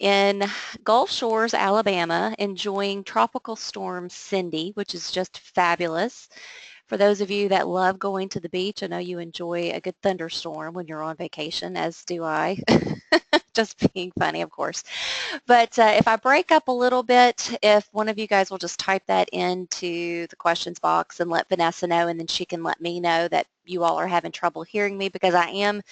in Gulf Shores, Alabama, enjoying Tropical Storm Cindy, which is just fabulous. For those of you that love going to the beach, I know you enjoy a good thunderstorm when you're on vacation, as do I. Just being funny, of course. But if I break up a little bit, if one of you guys will just type that into the questions box and let Vanessa know, and then she can let me know that you all are having trouble hearing me, because I am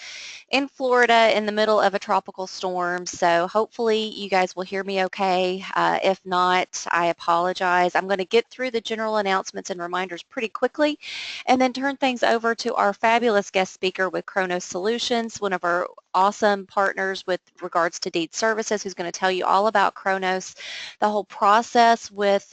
in Florida in the middle of a tropical storm, so hopefully you guys will hear me okay. If not, I apologize. I'm going to get through the general announcements and reminders pretty quickly and then turn things over to our fabulous guest speaker with Kronos Solutions, one of our awesome partners with regards to deed services, who's going to tell you all about Kronos, the whole process with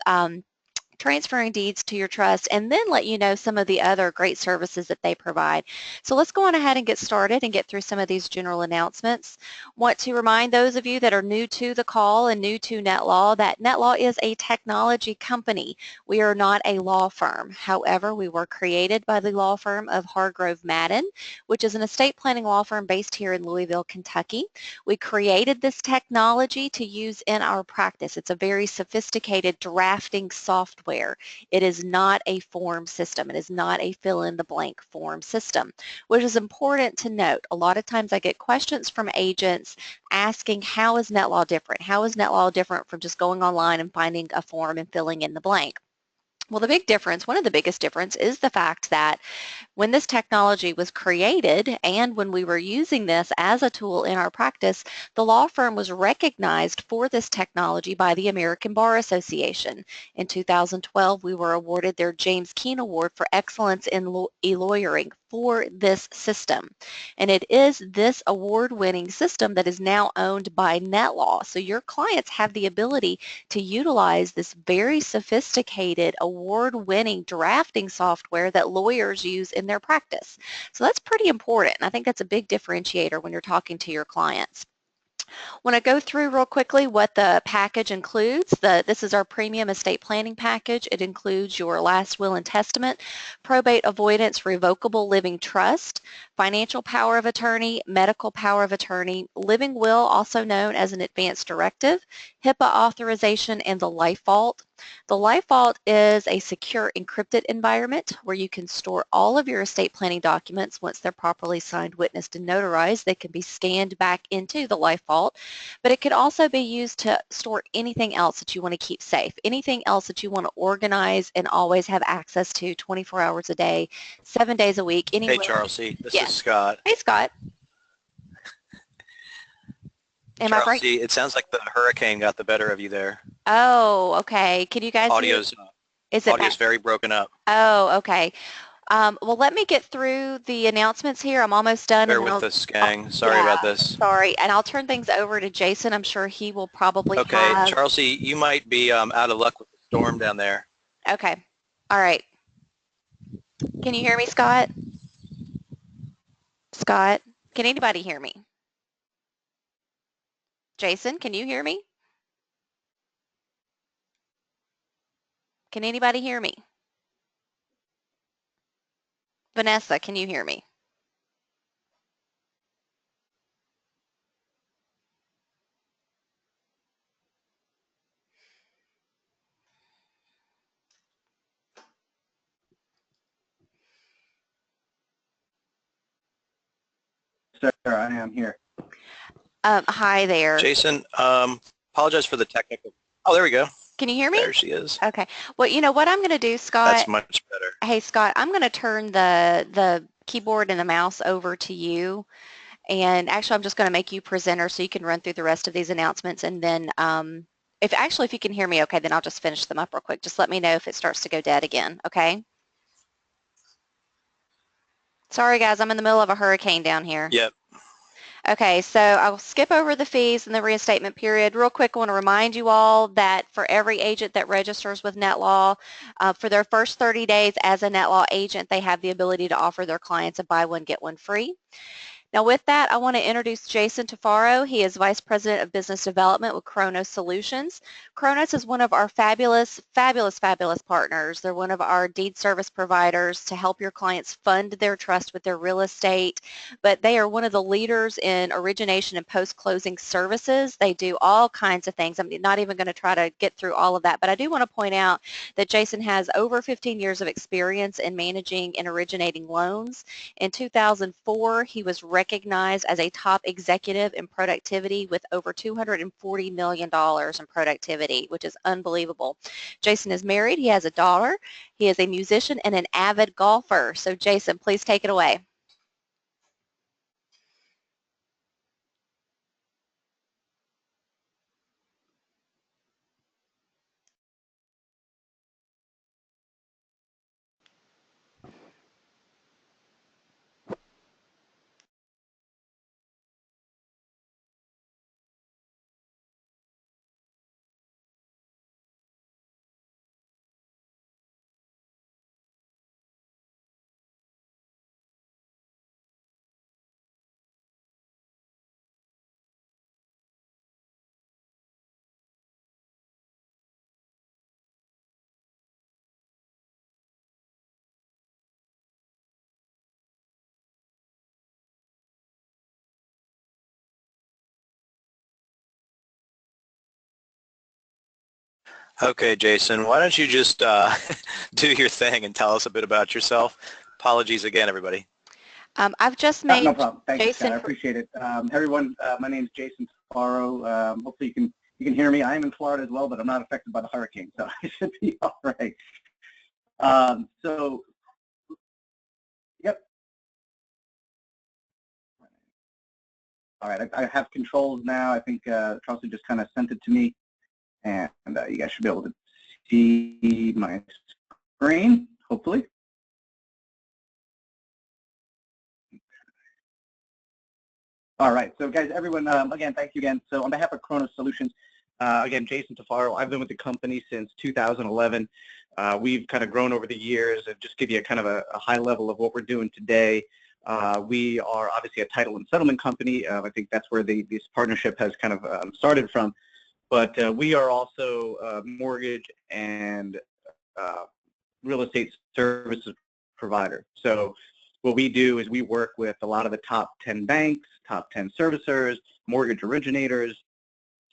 transferring deeds to your trust, and then let you know some of the other great services that they provide. So let's go on ahead and get started and get through some of these general announcements. Want to remind those of you that are new to the call and new to NetLaw that NetLaw is a technology company. We are not a law firm. However, we were created by the law firm of Hargrove Madden, which is an estate planning law firm based here in Louisville, Kentucky. We created this technology to use in our practice. It's a very sophisticated drafting software. It is not a form system. It is not a fill-in-the-blank form system, which is important to note. A lot of times I get questions from agents asking, how is NetLaw different? How is NetLaw different from just going online and finding a form and filling in the blank? Well, the big difference, one of the biggest difference, is the fact that when this technology was created and when we were using this as a tool in our practice, the law firm was recognized for this technology by the American Bar Association. In 2012, we were awarded their James Keene Award for Excellence in E-Lawyering for this system. And it is this award-winning system that is now owned by NetLaw. So your clients have the ability to utilize this very sophisticated, award-winning drafting software that lawyers use in their practice. So that's pretty important. I think that's a big differentiator when you're talking to your clients. Want to go through real quickly what the package includes. This is our premium estate planning package. It includes your last will and testament, probate avoidance, revocable living trust, financial power of attorney, medical power of attorney, living will, also known as an advance directive, HIPAA authorization, and the life vault. The life vault is a secure encrypted environment where you can store all of your estate planning documents. Once they're properly signed, witnessed, and notarized, they can be scanned back into the life vault, but it can also be used to store anything else that you want to keep safe, anything else that you want to organize and always have access to 24 hours a day, 7 days a week, anywhere. Hey, Charles C. This Yes. is Scott. Hey, Scott. Am I right? C, it sounds like the hurricane got the better of you there. Oh, okay. Can you guys Audio's very broken up. Oh, okay. Well, let me get through the announcements here. I'm almost done. Bear with us, gang. Sorry about this. Sorry, and I'll turn things over to Jason. I'm sure he will probably Okay, Charles C., you might be out of luck with the storm down there. Okay. All right. Can you hear me, Scott? Scott, can anybody hear me? Jason, can you hear me? Can anybody hear me? Vanessa, can you hear me? Sir, I am here. Hi there. Jason, apologize for the technical. Oh, there we go. Can you hear me? There she is. Okay. Well, you know what I'm going to do, Scott? That's much better. Hey, Scott, I'm going to turn the keyboard and the mouse over to you. And actually, I'm just going to make you presenter so you can run through the rest of these announcements. And then if you can hear me okay, then I'll just finish them up real quick. Just let me know if it starts to go dead again, okay? Sorry, guys, I'm in the middle of a hurricane down here. Yep. Okay, so I'll skip over the fees and the reinstatement period. Real quick, I want to remind you all that for every agent that registers with NetLaw, for their first 30 days as a NetLaw agent, they have the ability to offer their clients a buy one, get one free. Now with that, I want to introduce Jason Tafaro. He is Vice President of Business Development with Kronos Solutions. Kronos is one of our fabulous partners. They're one of our deed service providers to help your clients fund their trust with their real estate, but they are one of the leaders in origination and post-closing services. They do all kinds of things. I'm not even going to try to get through all of that, but I do want to point out that Jason has over 15 years of experience in managing and originating loans. In 2004, he was recognized as a top executive in productivity with over $240 million in productivity, which is unbelievable. Jason is married. He has a daughter. He is a musician and an avid golfer. So Jason, please take it away. Okay, Jason, why don't you just do your thing and tell us a bit about yourself? Apologies again, everybody. I've just No made problem. Thank you, Scott. Jason. I appreciate it. Everyone, my name is Jason Tafaro. Hopefully you can hear me. I am in Florida as well, but I'm not affected by the hurricane, so I should be all right. Yep. All right. I have controls now. I think Chelsea just kind of sent it to me, and you guys should be able to see my screen, hopefully. All right, so guys, everyone, again, thank you again. So on behalf of Kronos Solutions, again, Jason Tafaro, I've been with the company since 2011. We've kind of grown over the years, and just give you a kind of a high level of what we're doing today. We are obviously a title and settlement company. I think that's where this partnership has kind of started from. But we are also a mortgage and real estate services provider. So what we do is we work with a lot of the top 10 banks, top 10 servicers, mortgage originators,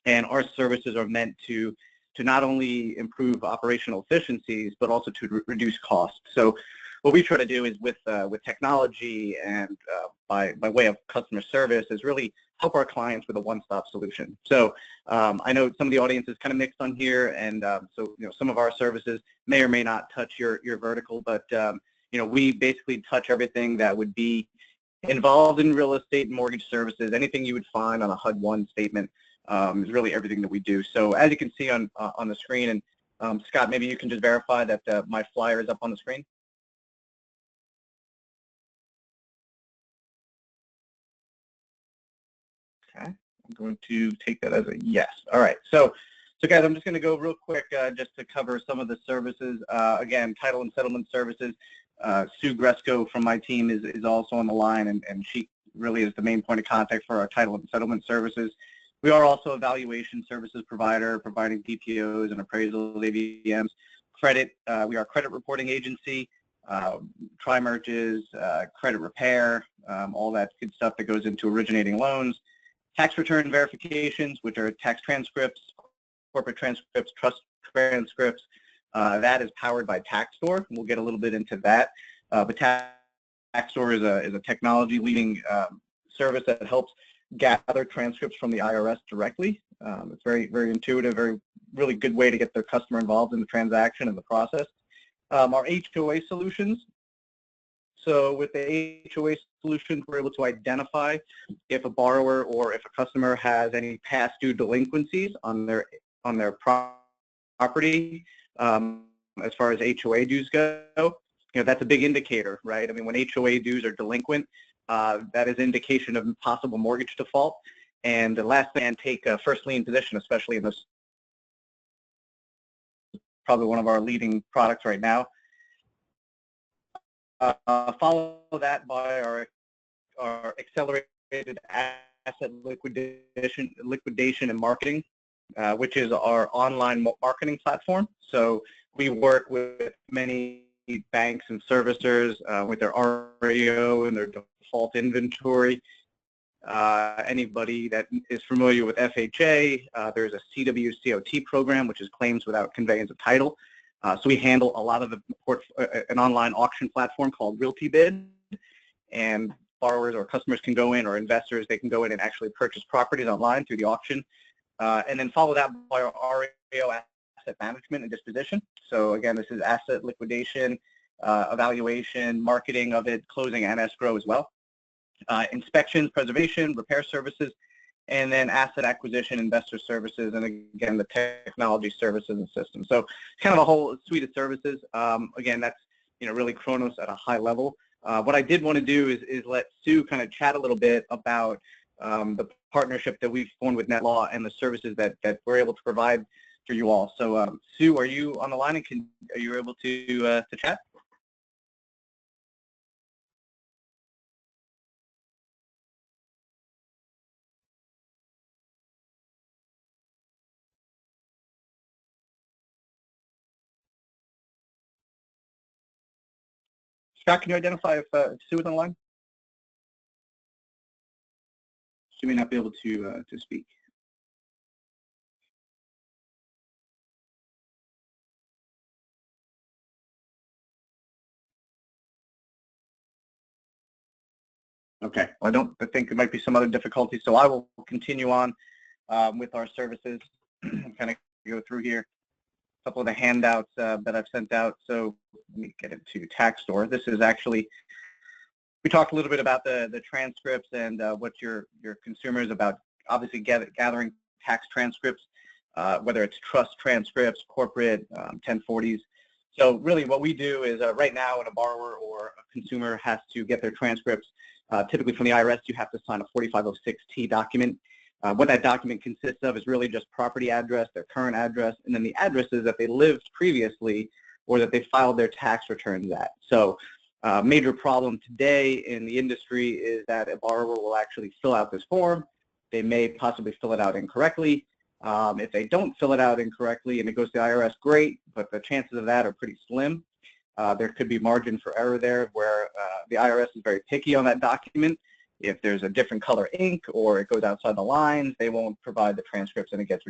and our services are meant to not only improve operational efficiencies, but also to reduce costs. So what we try to do is with technology and by way of customer service is really help our clients with a one-stop solution. So I know some of the audience is kind of mixed on here, and so some of our services may or may not touch your vertical, but we basically touch everything that would be involved in real estate and mortgage services. Anything you would find on a HUD-1 statement is really everything that we do. So as you can see on the screen, and Scott, maybe you can just verify that my flyer is up on the screen. Okay, I'm going to take that as a yes. All right, so guys, I'm just going to go real quick just to cover some of the services. Again, title and settlement services. Sue Gresco from my team is also on the line, and she really is the main point of contact for our title and settlement services. We are also a valuation services provider, providing DPOs and appraisals, AVMs. Credit, we are a credit reporting agency, tri-merges, credit repair, all that good stuff that goes into originating loans. Tax return verifications, which are tax transcripts, corporate transcripts, trust transcripts. That is powered by TaxStore. We'll get a little bit into that. But TaxStore is a technology leading service that helps gather transcripts from the IRS directly. It's very, very intuitive, really good way to get their customer involved in the transaction and the process. Our HOA solutions. So with the HOA solutions, we're able to identify if a borrower or if a customer has any past due delinquencies on their property. As far as HOA dues go, that's a big indicator, right? I mean, when HOA dues are delinquent, that is indication of possible mortgage default. And the last thing, take a first lien position, especially in this, probably one of our leading products right now. Follow that by our our accelerated asset liquidation and marketing, which is our online marketing platform. So we work with many banks and servicers with their REO and their default inventory. Anybody that is familiar with FHA, there's a CWCOT program, which is claims without conveyance of title. So we handle a lot of an online auction platform called RealtyBid, and borrowers or customers can go in, or investors, they can go in and actually purchase properties online through the auction, and then follow that by our REO asset management and disposition. So again, this is asset liquidation, evaluation, marketing of it, closing, and escrow as well. Inspections, preservation, repair services, and then asset acquisition, investor services, and again, the technology services and systems. So kind of a whole suite of services. Again, that's really Kronos at a high level. What I did want to do is let Sue kind of chat a little bit about the partnership that we've formed with NetLaw and the services that we're able to provide for you all. So Sue, are you on the line, and are you able to chat? Scott, can you identify if Sue is on the line? She may not be able to speak. Okay, well, I think there might be some other difficulties, so I will continue on with our services, kind of go through here. A couple of the handouts that I've sent out. So let me get into Tax Store. This is actually, we talked a little bit about the transcripts and what your consumers about, obviously gathering tax transcripts, whether it's trust transcripts, corporate, 1040s. So really what we do is right now when a borrower or a consumer has to get their transcripts, typically from the IRS, you have to sign a 4506T document. What that document consists of is really just property address, their current address, and then the addresses that they lived previously or that they filed their tax returns at. So major problem today in the industry is that a borrower will actually fill out this form. They may possibly fill it out incorrectly. If they don't fill it out incorrectly and it goes to the IRS, great, but the chances of that are pretty slim. There could be margin for error there where the IRS is very picky on that document. If there's a different color ink or it goes outside the lines, they won't provide the transcripts and it gets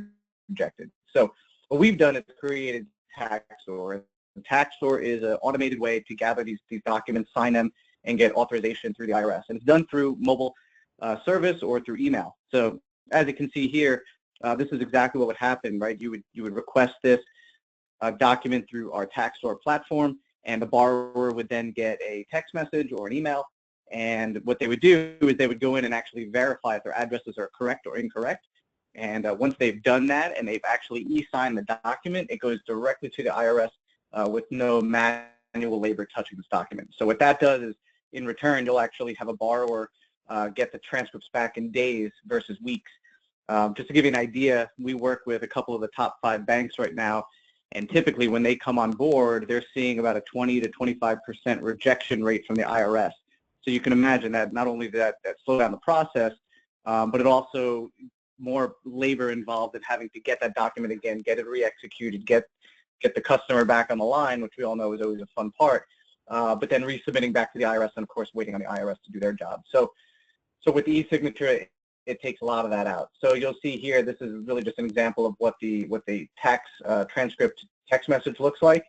rejected. So what we've done is created Tax Store. Tax Store is an automated way to gather these documents, sign them, and get authorization through the IRS. And it's done through mobile service or through email. So as you can see here, this is exactly what would happen, right? You would request this document through our Tax Store platform, and the borrower would then get a text message or an email. And what they would do is they would go in and actually verify if their addresses are correct or incorrect. And once they've done that and they've actually e-signed the document, it goes directly to the IRS with no manual labor touching this document. So what that does is, in return, you'll actually have a borrower get the transcripts back in days versus weeks. Just to give you an idea, we work with a couple of the top 5 banks right now, and typically when they come on board, they're seeing about a 20 to 25% rejection rate from the IRS. So you can imagine that not only that slow down the process, but it also more labor involved in having to get that document again, get it re-executed, get the customer back on the line, which we all know is always a fun part, but then resubmitting back to the IRS and, of course, waiting on the IRS to do their job. So with the e-signature, it takes a lot of that out. So you'll see here, this is really just an example of what the tax transcript text message looks like.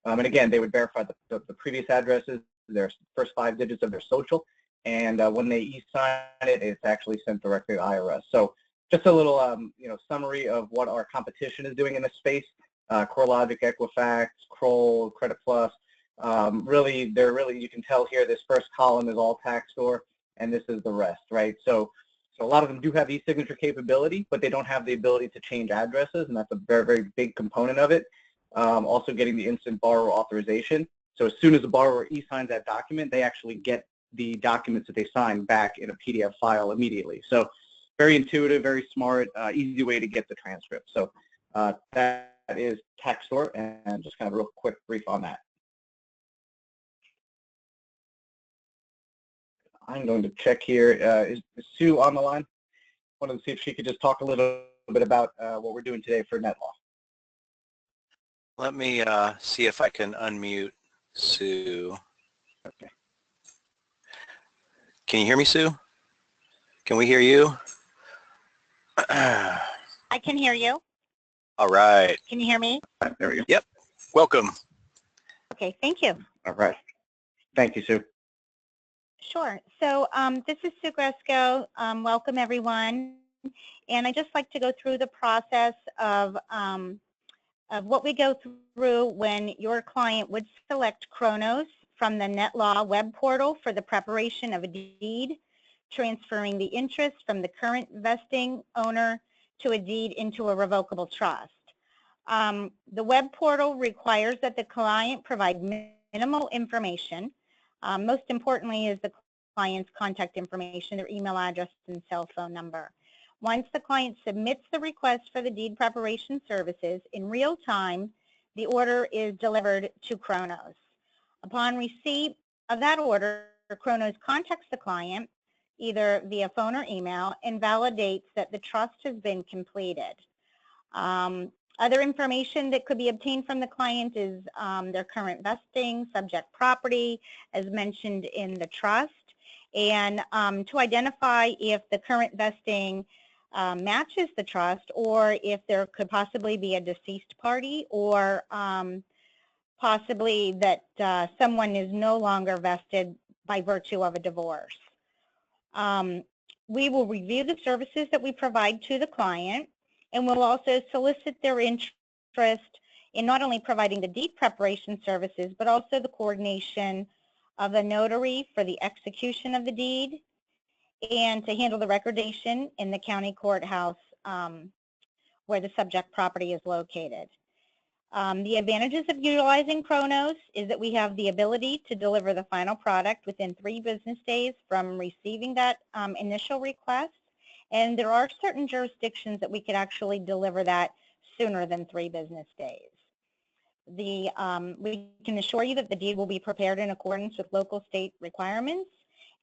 And again, they would verify the previous addresses, their first 5 digits of their social, and when they e-sign it, it's actually sent directly to the IRS. So just a little summary of what our competition is doing in this space. CoreLogic, Equifax, Kroll, Credit Plus. Really, you can tell here, this first column is all Tax Store, and this is the rest, right? So a lot of them do have e-signature capability, but they don't have the ability to change addresses, and that's a very, very big component of it. Also getting the instant borrower authorization. So as soon as the borrower e-signs that document, they actually get the documents that they signed back in a PDF file immediately. So very intuitive, very smart, easy way to get the transcript. So that is Tax Store, and just kind of a real quick brief on that. I'm going to check here. Is Sue on the line? Wanted to see if she could just talk a little bit about what we're doing today for NetLaw. Let me see if I can unmute Sue. Okay. Can you hear me, Sue? Can we hear you? I can hear you. All right. Can you hear me? All right, there we go. Yep. Welcome. Okay, thank you. All right. Thank you, Sue. Sure. So this is Sue Gresco. Welcome, everyone. And I just like to go through the process of what we go through when your client would select Kronos from the NetLaw web portal for the preparation of a deed, transferring the interest from the current vesting owner to a deed into a revocable trust. The web portal requires that the client provide minimal information. Most importantly is the client's contact information, their email address and cell phone number. Once the client submits the request for the deed preparation services, in real time, the order is delivered to Kronos. Upon receipt of that order, Kronos contacts the client either via phone or email and validates that the trust has been completed. Other information that could be obtained from the client is their current vesting, subject property, as mentioned in the trust, and to identify if the current vesting matches the trust or if there could possibly be a deceased party or possibly that someone is no longer vested by virtue of a divorce. We will review the services that we provide to the client, and we'll also solicit their interest in not only providing the deed preparation services, but also the coordination of the notary for the execution of the deed and to handle the recordation in the county courthouse where the subject property is located. The advantages of utilizing Kronos is that we have the ability to deliver the final product within 3 business days from receiving that initial request. And there are certain jurisdictions that we could actually deliver that sooner than 3 business days. We can assure you that the deed will be prepared in accordance with local state requirements.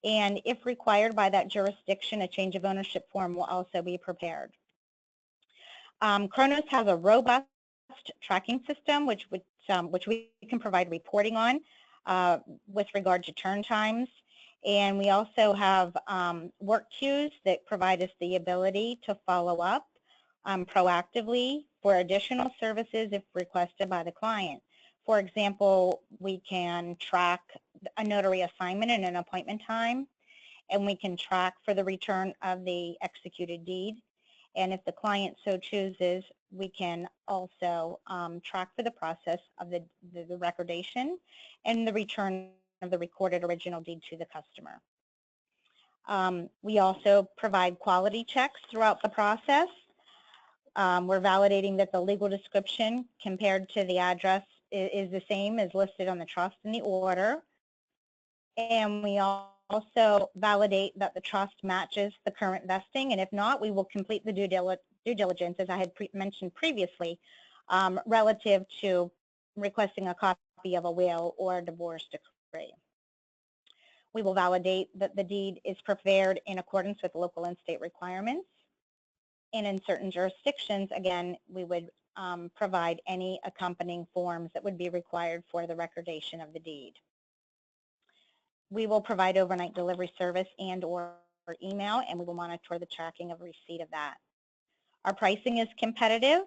And if required by that jurisdiction, a change of ownership form will also be prepared. Kronos has a robust tracking system which we can provide reporting on with regard to turn times. And we also have work queues that provide us the ability to follow up proactively for additional services if requested by the client. For example, we can track a notary assignment and an appointment time, and we can track for the return of the executed deed. And if the client so chooses, we can also track for the process of the recordation and the return of the recorded original deed to the customer. We also provide quality checks throughout the process. We're validating that the legal description compared to the address is the same as listed on the trust and the order. And we also validate that the trust matches the current vesting, and if not, we will complete the due diligence, as I had mentioned previously, relative to requesting a copy of a will or a divorce decree. We will validate that the deed is prepared in accordance with local and state requirements. And in certain jurisdictions, again, we would provide any accompanying forms that would be required for the recordation of the deed. We will provide overnight delivery service and or email, and we will monitor the tracking of receipt of that. Our pricing is competitive.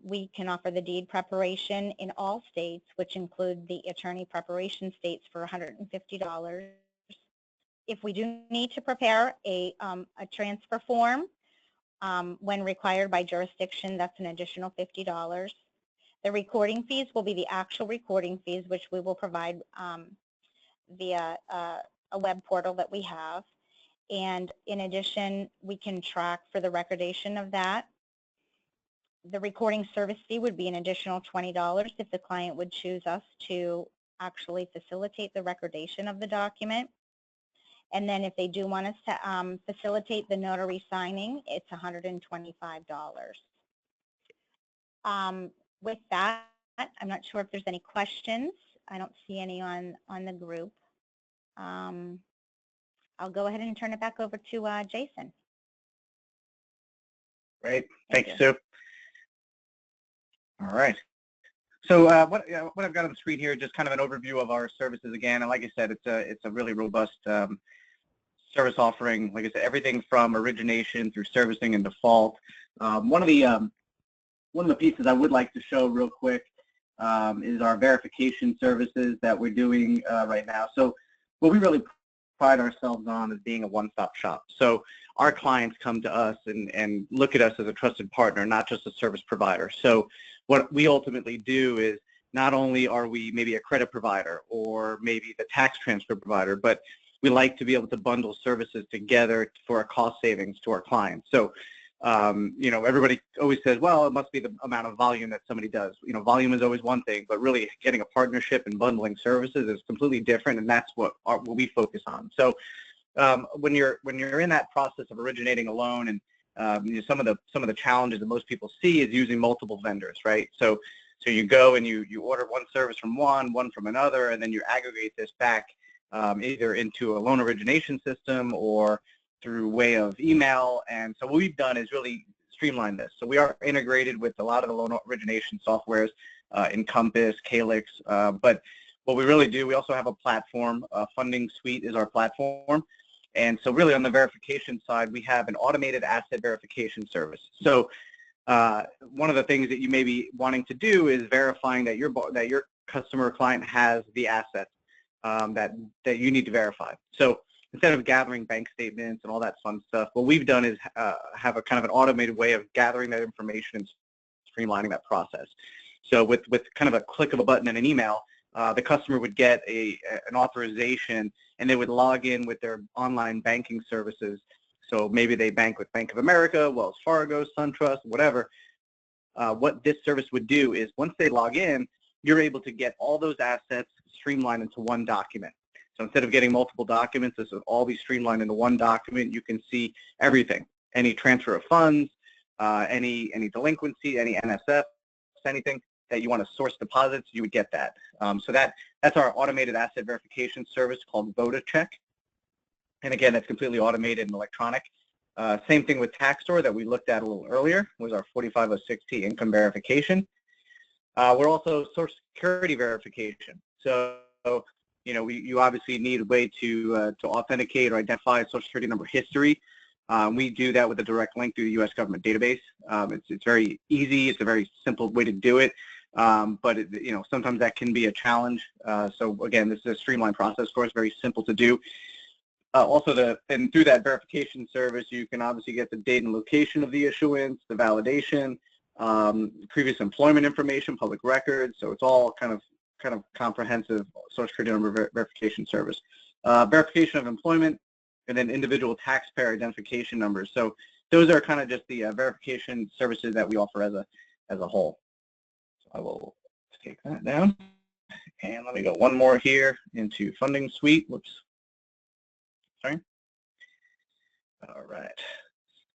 We can offer the deed preparation in all states, which include the attorney preparation states, for $150. If we do need to prepare a transfer form when required by jurisdiction, that's an additional $50. The recording fees will be the actual recording fees, which we will provide via a web portal that we have. And in addition, we can track for the recordation of that. The recording service fee would be an additional $20 if the client would choose us to actually facilitate the recordation of the document. And then if they do want us to facilitate the notary signing, it's $125. With that, I'm not sure if there's any questions. I don't see any on the group. I'll go ahead and turn it back over to Jason. Great. Thank you, Sue. All right. So what I've got on the screen here is just kind of an overview of our services again. And like I said, it's a really robust service offering. Like I said, everything from origination through servicing and default. One of the pieces I would like to show real quick is our verification services that we're doing right now. So what we really pride ourselves on is being a one-stop shop. So our clients come to us and look at us as a trusted partner, not just a service provider. So what we ultimately do is not only are we maybe a credit provider or maybe the tax transfer provider, but we like to be able to bundle services together for a cost savings to our clients. So you know, everybody always says, well, it must be the amount of volume that somebody does. You know, volume is always one thing, but really getting a partnership and bundling services is completely different, and that's what we focus on. So when you're in that process of originating a loan, and you know, some of the challenges that most people see is using multiple vendors, right? So you go and you order one service from one from another, and then you aggregate this back either into a loan origination system or through way of email. And so what we've done is really streamline this. So we are integrated with a lot of the loan origination softwares, Encompass, Calyx, but what we really do, we also have a platform. Funding Suite is our platform. And so really on the verification side, we have an automated asset verification service. So one of the things that you may be wanting to do is verifying that your customer or client has the assets that you need to verify. So instead of gathering bank statements and all that fun stuff, what we've done is have a kind of an automated way of gathering that information and streamlining that process. So with kind of a click of a button and an email, the customer would get an authorization, and they would log in with their online banking services. So maybe they bank with Bank of America, Wells Fargo, SunTrust, whatever. What this service would do is once they log in, you're able to get all those assets streamlined into one document. So instead of getting multiple documents, this will all be streamlined into one document. You can see everything, any transfer of funds, any delinquency, any NSF, anything that you want to source deposits, you would get that. So that's our automated asset verification service called VodaCheck. And again, that's completely automated and electronic. Same thing with TaxStore that we looked at a little earlier, was our 4506T income verification. We're also Social Security verification. So you know, you obviously need a way to authenticate or identify Social Security number history. We do that with a direct link through the U.S. government database. It's very easy. It's a very simple way to do it, but you know, sometimes that can be a challenge. So again, this is a streamlined process for us, very simple to do. Also, and through that verification service, you can obviously get the date and location of the issuance, the validation, previous employment information, public records. So it's all kind of comprehensive Social Security number verification service. Verification of employment, and then individual taxpayer identification numbers. So those are kind of just the verification services that we offer as a whole. So I will take that down, and let me go one more here into Funding Suite. Whoops. Sorry. All right.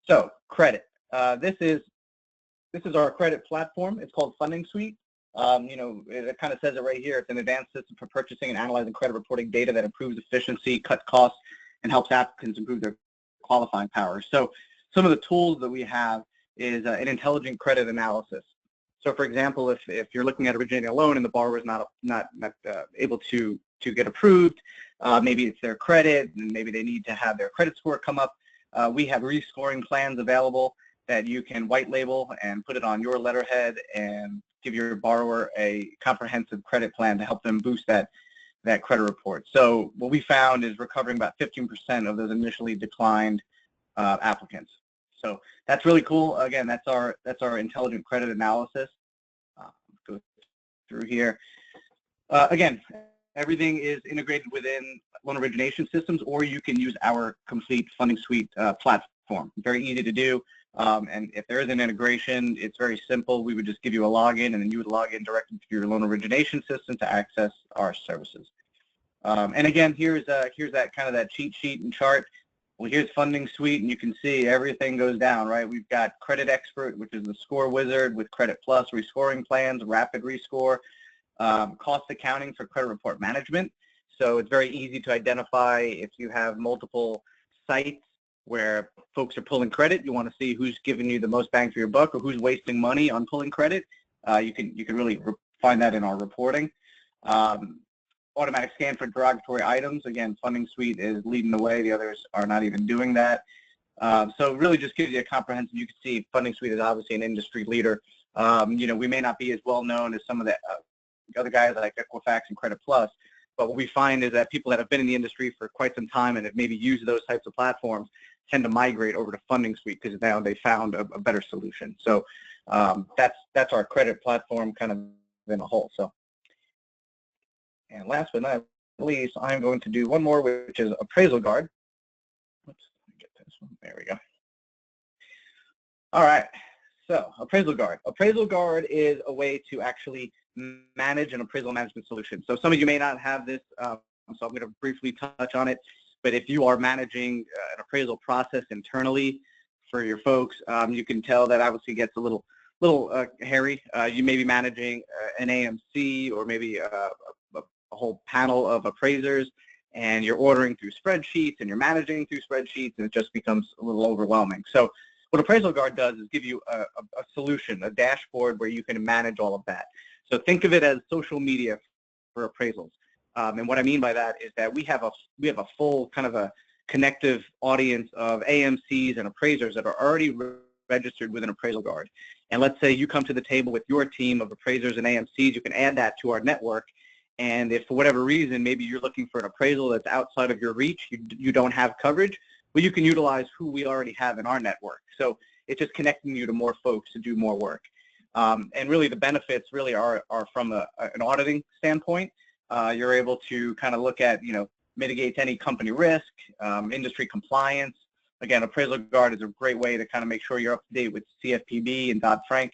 So credit. This is our credit platform. It's called Funding Suite. You know, it kind of says it right here. It's an advanced system for purchasing and analyzing credit reporting data that improves efficiency, cuts costs, and helps applicants improve their qualifying power. So some of the tools that we have is an intelligent credit analysis. So for example, if you're looking at originating a loan and the borrower is not able to get approved, maybe it's their credit, and maybe they need to have their credit score come up, we have rescoring plans available that you can white label and put it on your letterhead and give your borrower a comprehensive credit plan to help them boost that credit report. So what we found is recovering about 15% of those initially declined applicants. So that's really cool. Again, that's our intelligent credit analysis. Go through here. Again, everything is integrated within loan origination systems, or you can use our complete Funding Suite platform. Very easy to do. And if there is an integration, it's very simple. We would just give you a login, and then you would log in directly to your loan origination system to access our services. And again, here's that kind of that cheat sheet and chart. Well, here's Funding Suite, and you can see everything goes down, right? We've got Credit Expert, which is the score wizard, with Credit Plus, rescoring plans, rapid rescore, cost accounting for credit report management. So it's very easy to identify if you have multiple sites where folks are pulling credit. You want to see who's giving you the most bang for your buck or who's wasting money on pulling credit. You can really find that in our reporting. Automatic scan for derogatory items. Again, Funding Suite is leading the way. The others are not even doing that. So it really just gives you a comprehensive. You can see Funding Suite is obviously an industry leader. We may not be as well known as some of the other guys like Equifax and Credit Plus, but what we find is that people that have been in the industry for quite some time and have maybe used those types of platforms tend to migrate over to Funding Suite because now they found a better solution. So that's our credit platform kind of in a whole. So, and last but not least, I'm going to do one more, which is Appraisal Guard. Let's get this one. There we go. All right. So Appraisal Guard. Appraisal Guard is a way to actually manage an appraisal management solution. So some of you may not have this, so I'm going to briefly touch on it. But if you are managing an appraisal process internally for your folks, you can tell that obviously gets a little hairy. You may be managing an AMC or maybe a whole panel of appraisers, and you're ordering through spreadsheets and you're managing through spreadsheets, and it just becomes a little overwhelming. So what Appraisal Guard does is give you a solution, a dashboard where you can manage all of that. So think of it as social media for appraisals. And what I mean by that is that we have a full kind of a connective audience of AMCs and appraisers that are already registered with an Appraisal Guard. And let's say you come to the table with your team of appraisers and AMCs, you can add that to our network. And if for whatever reason, maybe you're looking for an appraisal that's outside of your reach, you don't have coverage, well, you can utilize who we already have in our network. So it's just connecting you to more folks to do more work. And really the benefits really are from an auditing standpoint. You're able to kind of look at, mitigate any company risk, industry compliance. Again, Appraisal Guard is a great way to kind of make sure you're up to date with CFPB and Dodd-Frank.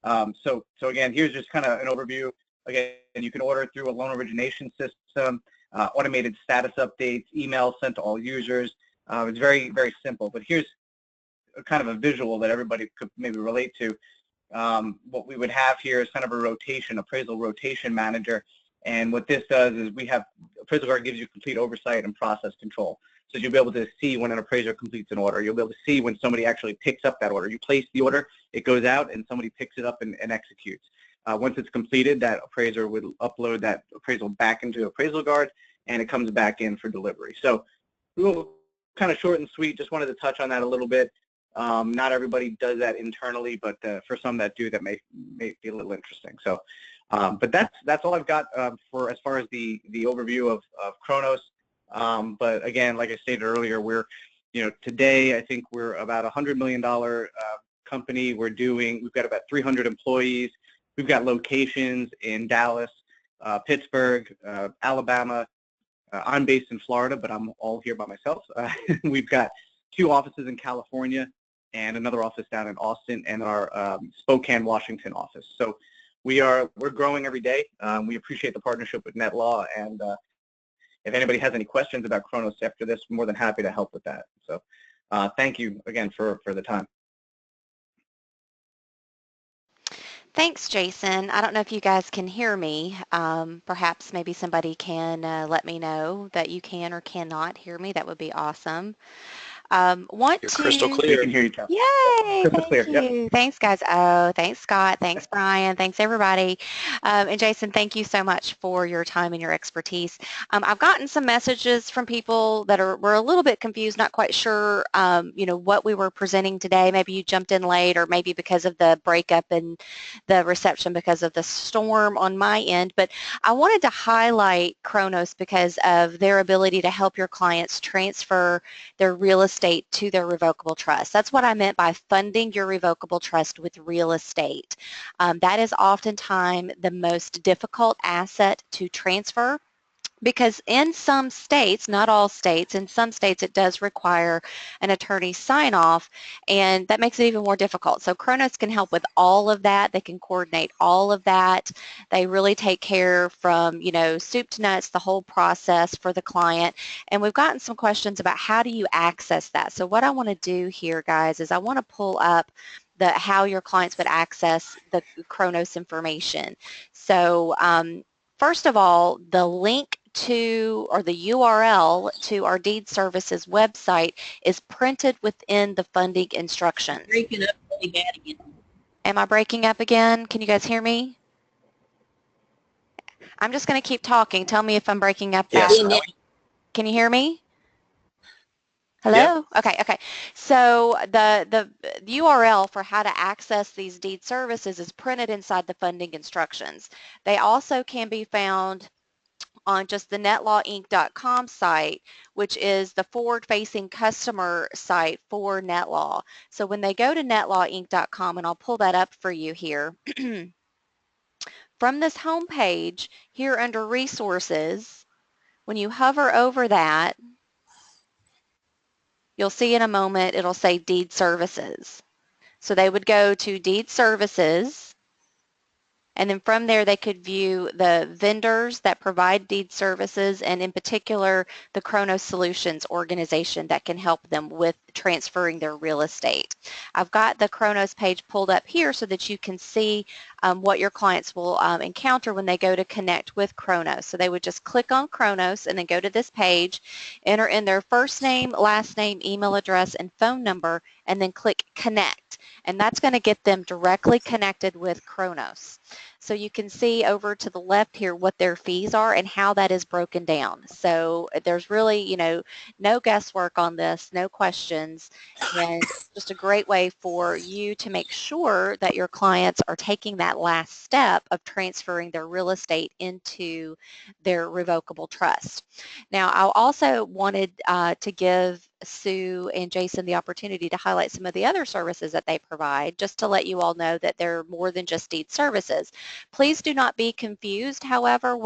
So again, here's just kind of an overview. Again, you can order through a loan origination system, automated status updates, emails sent to all users. It's very, very simple. But here's kind of a visual that everybody could maybe relate to. What we would have here is kind of a rotation, appraisal rotation manager. And what this does is Appraisal Guard gives you complete oversight and process control. So you'll be able to see when an appraiser completes an order. You'll be able to see when somebody actually picks up that order. You place the order, it goes out, and somebody picks it up and executes. Once it's completed, that appraiser would upload that appraisal back into Appraisal Guard, and it comes back in for delivery. So a little kind of short and sweet, just wanted to touch on that a little bit. Not everybody does that internally, but for some that do, that may be a little interesting. So, but that's all I've got for as far as the overview of Kronos. But again, like I stated earlier, we're, today I think we're about $100 million company. We've got about 300 employees. We've got locations in Dallas, Pittsburgh, Alabama. I'm based in Florida, but I'm all here by myself. We've got 2 offices in California and another office down in Austin, and our Spokane, Washington office. So we're growing every day. We appreciate the partnership with NetLaw, and if anybody has any questions about Kronos after this, I'm more than happy to help with that. So thank you again for the time. Thanks, Jason. I don't know if you guys can hear me. Perhaps maybe somebody can let me know that you can or cannot hear me. That would be awesome. You're crystal We clear. can hear you, Cal. Yay! Crystal Thank clear. you. Yep. Thanks, guys. Oh, thanks, Scott. Thanks, Brian. Thanks, everybody. And Jason, thank you so much for your time and your expertise. I've gotten some messages from people that were a little bit confused, not quite sure, what we were presenting today. Maybe you jumped in late, or maybe because of the breakup and the reception because of the storm on my end. But I wanted to highlight Kronos because of their ability to help your clients transfer their real estate to their revocable trust. That's what I meant by funding your revocable trust with real estate. That is oftentimes the most difficult asset to transfer, because in some states, not all states, in some states it does require an attorney sign off, and that makes it even more difficult. So Kronos can help with all of that. They can coordinate all of that. They really take care from, soup to nuts, the whole process for the client. And we've gotten some questions about how do you access that. So what I want to do here, guys, is I want to pull up how your clients would access the Kronos information. So first of all, the link to, or the URL to our deed services website is printed within the funding instructions. Breaking up really bad again. Am I breaking up again? Can you guys hear me? I'm just going to keep talking. Tell me if I'm breaking up bad. Yes. Can you hear me? Hello? Yep. Okay. So the URL for how to access these deed services is printed inside the funding instructions. They also can be found on just the netlawinc.com site, which is the forward-facing customer site for NetLaw. So when they go to netlawinc.com, and I'll pull that up for you here, from this home page here under Resources, when you hover over that, you'll see in a moment it'll say Deed Services. So they would go to Deed Services, and then from there they could view the vendors that provide deed services, and in particular the Kronos Solutions organization that can help them with transferring their real estate. I've got the Kronos page pulled up here so that you can see what your clients will encounter when they go to connect with Kronos. So they would just click on Kronos and then go to this page, enter in their first name, last name, email address, and phone number, and then click Connect. And that's going to get them directly connected with Kronos. So you can see over to the left here what their fees are and how that is broken down. So there's really, no guesswork on this, no questions, and just a great way for you to make sure that your clients are taking that last step of transferring their real estate into their revocable trust. Now, I also wanted to give Sue and Jason the opportunity to highlight some of the other services that they provide, just to let you all know that they're more than just deed services. Please do not be confused, however,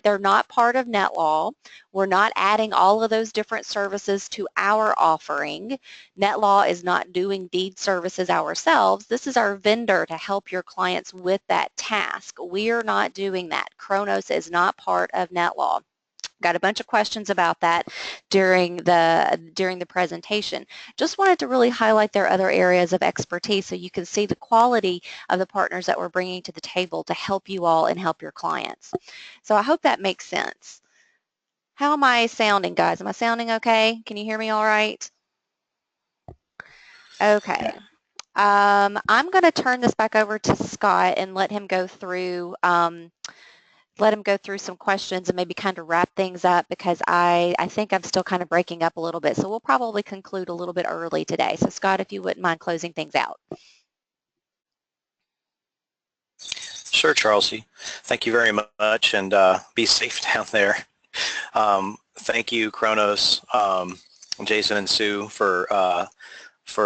they're not part of NetLaw. We're not adding all of those different services to our offering. NetLaw is not doing deed services ourselves. This is our vendor to help your clients with that task. We are not doing that. Kronos is not part of NetLaw. Got a bunch of questions about that during the presentation. Just wanted to really highlight their other areas of expertise so you can see the quality of the partners that we're bringing to the table to help you all and help your clients. So I hope that makes sense. How am I sounding, guys? Am I sounding okay? Can you hear me all right? Okay. I'm going to turn this back over to Scott and let him go through some questions and maybe kind of wrap things up, because I think I'm still kind of breaking up a little bit. So we'll probably conclude a little bit early today. So Scott, if you wouldn't mind closing things out. Sure, Charlesy. Thank you very much, and be safe down there. Thank you, Kronos, Jason and Sue, for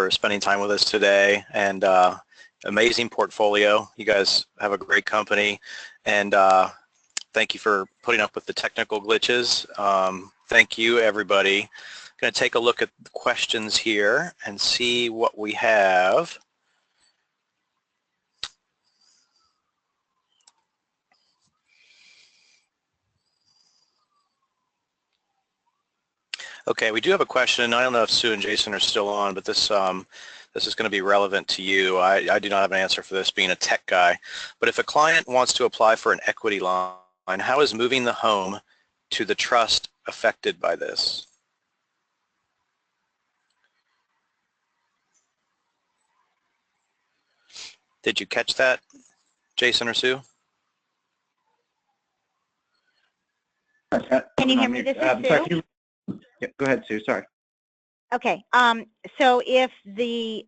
spending time with us today, and amazing portfolio. You guys have a great company, and thank you for putting up with the technical glitches. Thank you, everybody. I'm going to take a look at the questions here and see what we have. Okay, we do have a question. I don't know if Sue and Jason are still on, but this is going to be relevant to you. I do not have an answer for this, being a tech guy. But if a client wants to apply for an equity line, how is moving the home to the trust affected by this? Did you catch that, Jason or Sue? Can you hear me? This is Sue. Yeah, go ahead, Sue. Sorry. Okay. So if the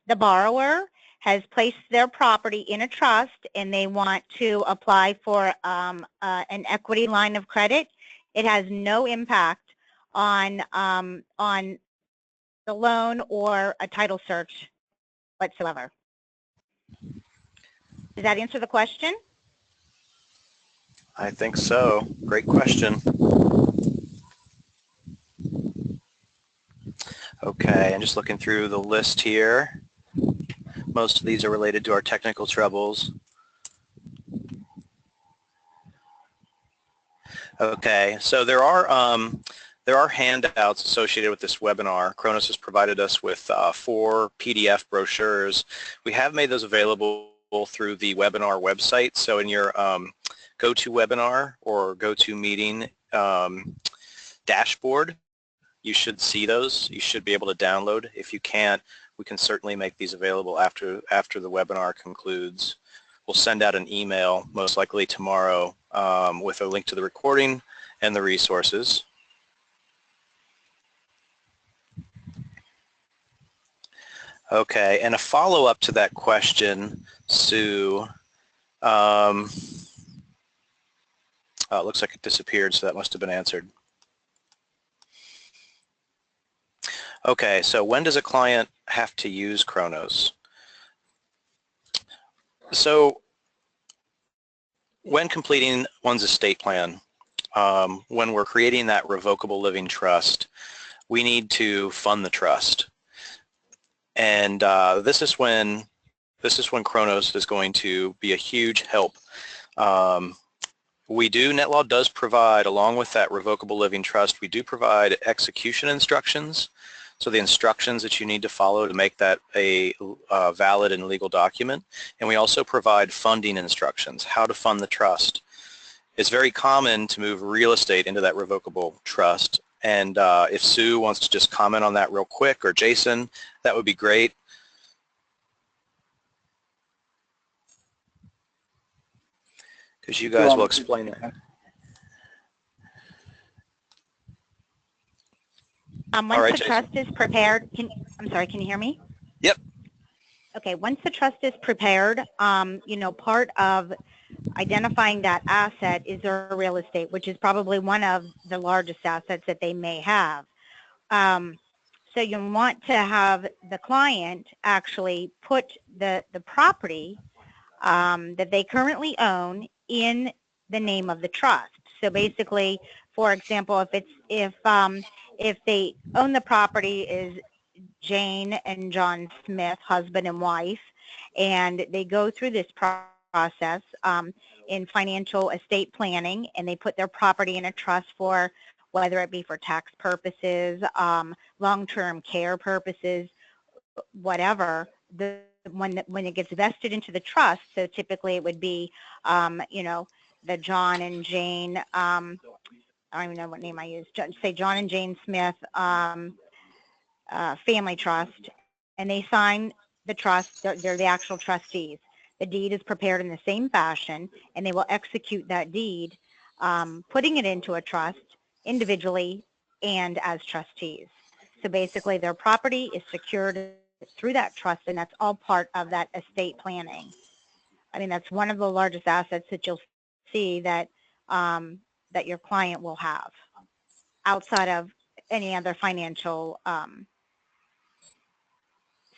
borrower has placed their property in a trust and they want to apply for an equity line of credit, it has no impact on the loan or a title search whatsoever. Does that answer the question? I think so. Great question. Okay, I'm just looking through the list here. Most of these are related to our technical troubles. Okay, so there are handouts associated with this webinar. Kronos has provided us with 4 PDF brochures. We have made those available through the webinar website. So in your GoToWebinar or GoToMeeting dashboard. You should see those. You should be able to download. If you can't, we can certainly make these available after the webinar concludes. We'll send out an email, most likely tomorrow, with a link to the recording and the resources. Okay, and a follow-up to that question, Sue. Oh, it looks like it disappeared, so that must have been answered. Okay, so when does a client have to use Kronos? So when completing one's estate plan, when we're creating that revocable living trust, we need to fund the trust. And this is when Kronos is going to be a huge help. NetLaw does provide, along with that revocable living trust, we do provide execution instructions. So the instructions that you need to follow to make that a valid and legal document. And we also provide funding instructions, how to fund the trust. It's very common to move real estate into that revocable trust. And if Sue wants to just comment on that real quick, or Jason, that would be great. Because you guys will explain that. Once the trust is prepared, I'm sorry, can you hear me? Yep. Okay, once the trust is prepared, you know, part of identifying that asset is their real estate, which is probably one of the largest assets that they may have. So you want to have the client actually put the property that they currently own in the name of the trust. So basically, for example, if they own the property is Jane and John Smith, husband and wife, and they go through this process in financial estate planning, and they put their property in a trust for, whether it be for tax purposes, long-term care purposes, whatever. When it gets vested into the trust, so typically it would be, you know, the John and Jane, I don't even know what name I use, say John and Jane Smith family trust, and they sign the trust. They're the actual trustees. The deed is prepared in the same fashion, and they will execute that deed, putting it into a trust individually and as trustees. So basically their property is secured through that trust, and that's all part of that estate planning. I mean, that's one of the largest assets that you'll see that that your client will have outside of any other financial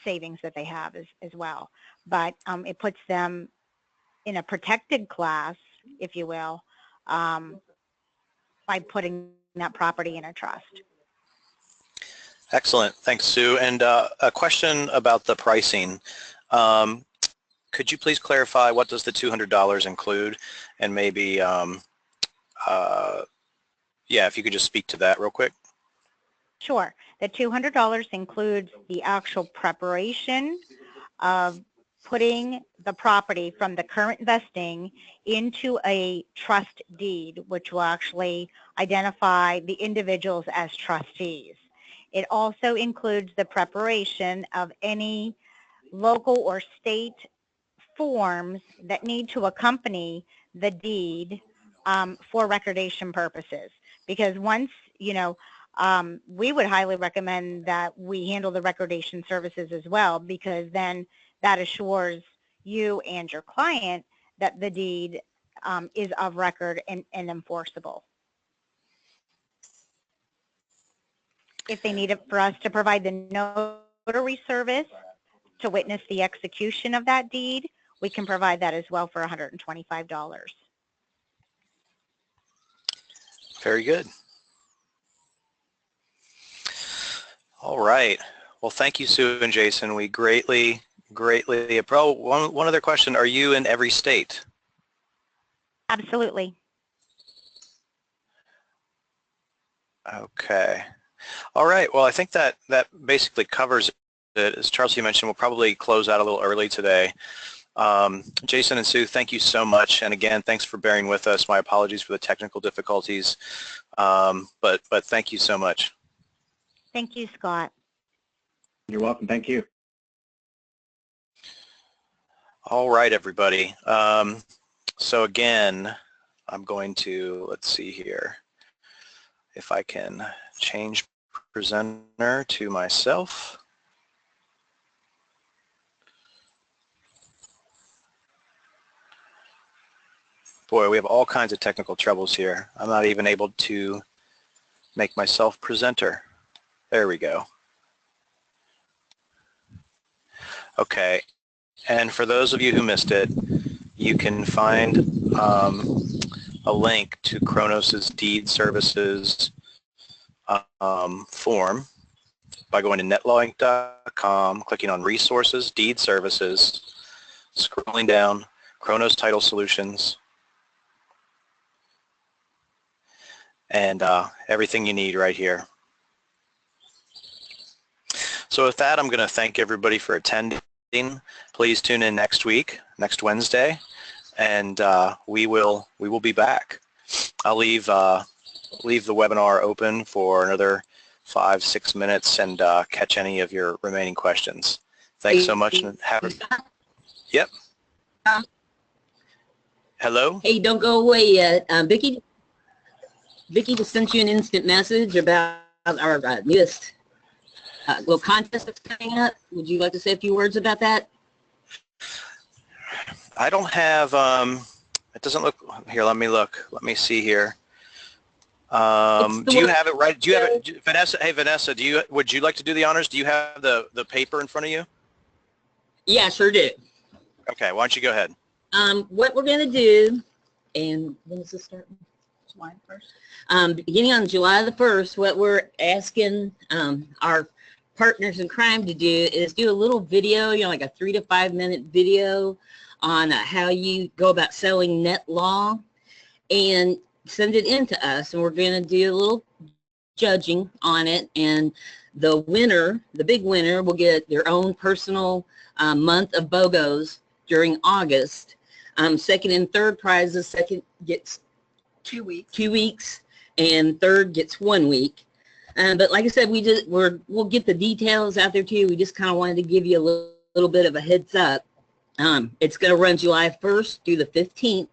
savings that they have as well. But it puts them in a protected class, if you will, by putting that property in a trust. Excellent. Thanks, Sue. And a question about the pricing. Could you please clarify what does the $200 include? And maybe, yeah, if you could just speak to that real quick. Sure. The $200 includes the actual preparation of putting the property from the current vesting into a trust deed, which will actually identify the individuals as trustees. It also includes the preparation of any local or state forms that need to accompany the deed for recordation purposes. Because once, you know, we would highly recommend that we handle the recordation services as well, because then that assures you and your client that the deed is of record and enforceable. If they need it for us to provide the notary service to witness the execution of that deed, we can provide that as well for $125. Very good. All right. Well, thank you, Sue and Jason. We greatly one other question. Are you in every state? Absolutely. Okay. All right. Well, I think that basically covers it. As Charles, you mentioned, we'll probably close out a little early today. Jason and Sue, thank you so much. And again, thanks for bearing with us. My apologies for the technical difficulties, but thank you so much. Thank you, Scott. You're welcome. Thank you. All right, everybody. So again, I'm going to, let's see here, if I can change presenter to myself. Boy, we have all kinds of technical troubles here. I'm not even able to make myself presenter. There we go. Okay, and for those of you who missed it, you can find a link to Kronos's deed services form by going to netlawinc.com, clicking on resources, deed services, scrolling down, Kronos Title Solutions, and everything you need right here. So with that, I'm going to thank everybody for attending. Please tune in next week, next Wednesday, and we will be back. I'll leave the webinar open for another 5-6 minutes and catch any of your remaining questions. Thanks so much, and have a... Yep. Hello? Hey, don't go away yet. Vicki just sent you an instant message about our newest little contest that's coming up. Would you like to say a few words about that? I don't have, it doesn't look, here, let me look. Let me see here. Do you have it right? Do you have it, Vanessa? Hey, Vanessa, would you like to do the honors? Do you have the paper in front of you? Yeah, sure do. Okay, why don't you go ahead? What we're going to do, and when does this start? July 1st. Beginning on July the 1st, what we're asking our partners in crime to do is do a little video, like a 3 to 5 minute video on how you go about selling NetLaw, and send it in to us, and we're going to do a little judging on it, and the winner, the big winner, will get their own personal month of BOGOs during August. Second and third prizes, second gets 2 weeks, and third gets 1 week. But like I said, we'll get the details out there to you. We just kind of wanted to give you a little bit of a heads up. It's going to run July 1st through the 15th.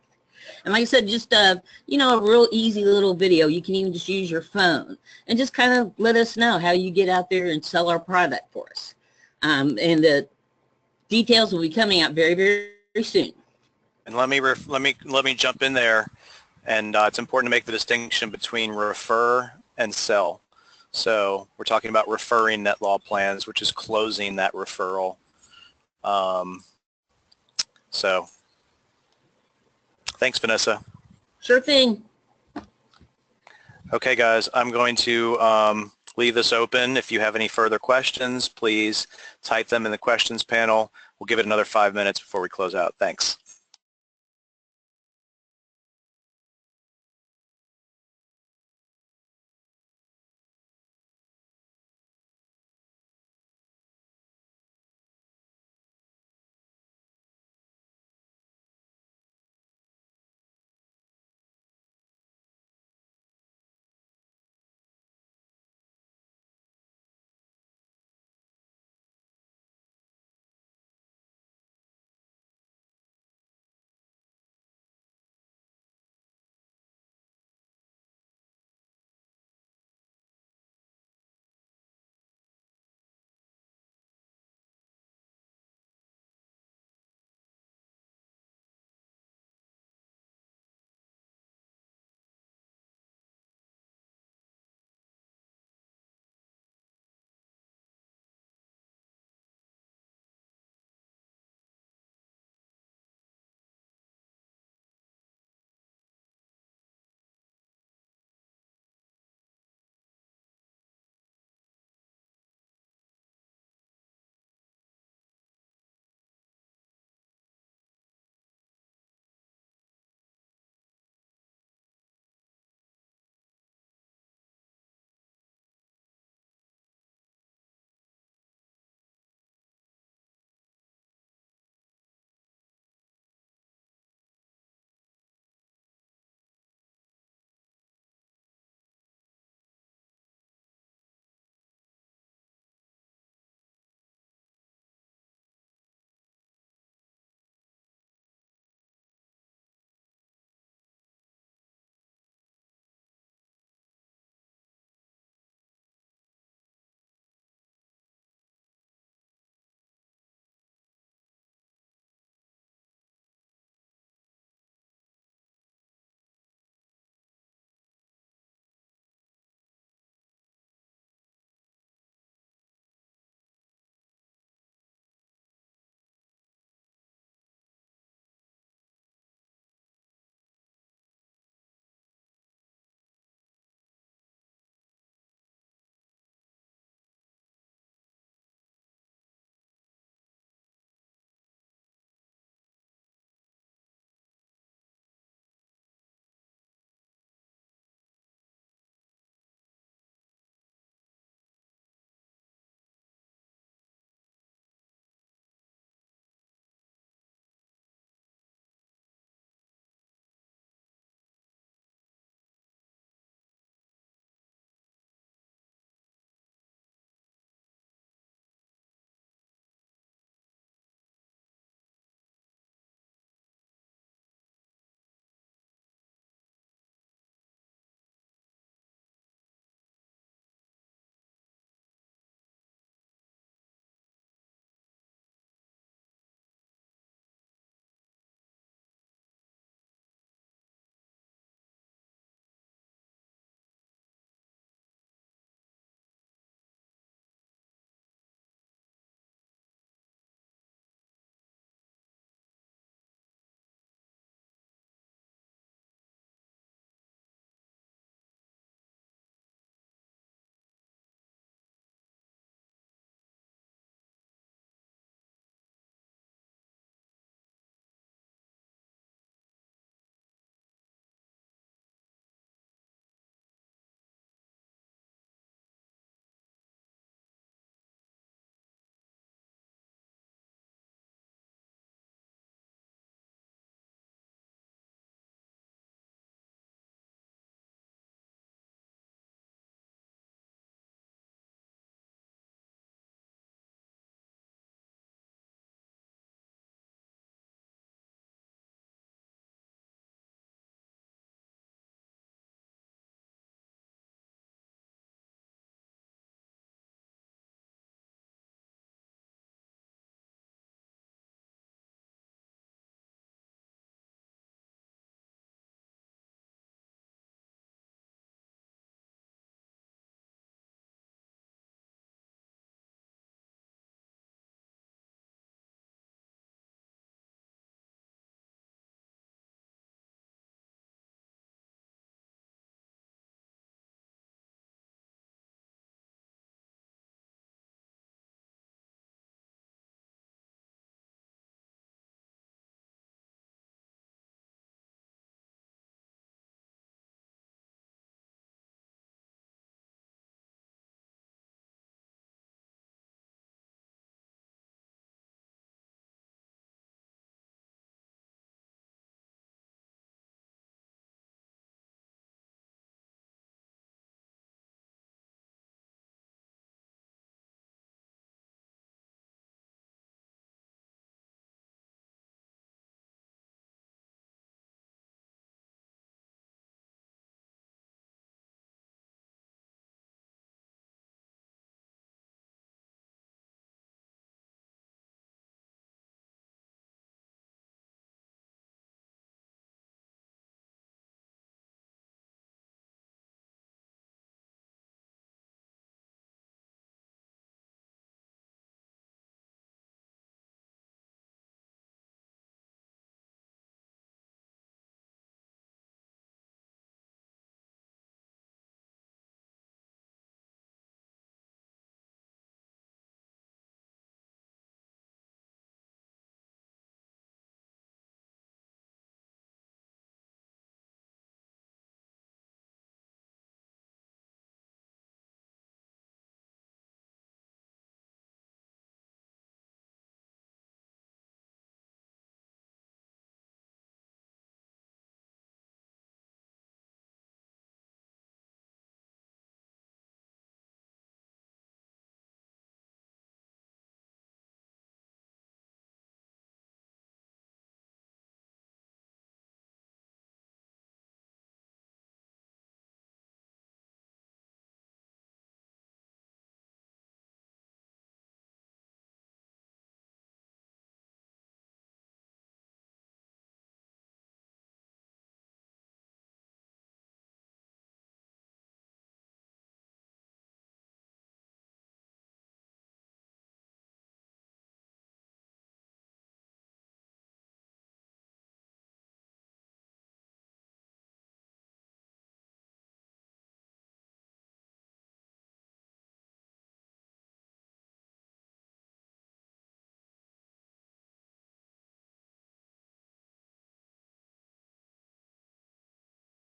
And like I said, just a real easy little video. You can even just use your phone and just kind of let us know how you get out there and sell our product for us. And the details will be coming out very, very soon. And let me jump in there. And it's important to make the distinction between refer and sell. So we're talking about referring NetLaw plans, which is closing that referral. So thanks, Vanessa. Sure thing. Okay, guys, I'm going to leave this open. If you have any further questions, please type them in the questions panel. We'll give it another 5 minutes before we close out. Thanks.